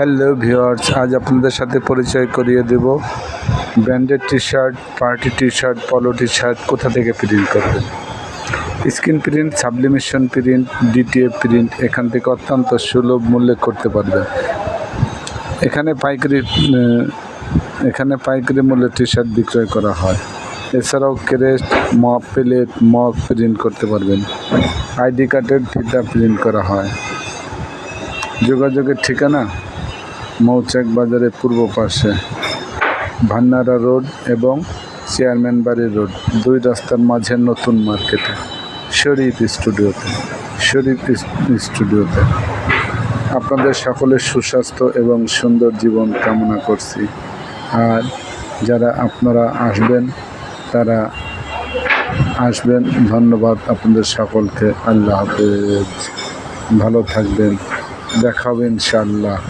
Hello viewers, আজ আপনাদের সাথে পরিচয় করিয়ে দেব branded T shirt, party T shirt, polo T shirt কোথা থেকে প্রিন্ট করবেন। Screen print, sublimation print, DTF print এখান থেকে অত্যন্ত সুলভ মূল্যে করতে পারবেন। এখানে পাইকারি মূল্যে টি শার্ট বিক্রয় করা হয়। এছাড়াও crest, mug plate, mug print করতে পারবেন। আইডি কার্ডের ফিতা প্রিন্ট করা হয়। যোগাযোগের ঠিকানা মৌচাক বাজারের পূর্ব পাশে ভান্নারা রোড এবং চেয়ারম্যান বাড়ি রোড, দুই রাস্তার মাঝে নতুন মার্কেটে শরীফ স্টুডিওতে। আপনাদের সকলের সুস্বাস্থ্য এবং সুন্দর জীবন কামনা করছি। আর যারা আপনারা আসবেন তারা আসবেন। ধন্যবাদ আপনাদের সকলকে। আল্লাহ হাফেজ, ভালো থাকবেন, দেখা হবে ইনশাআল্লাহ।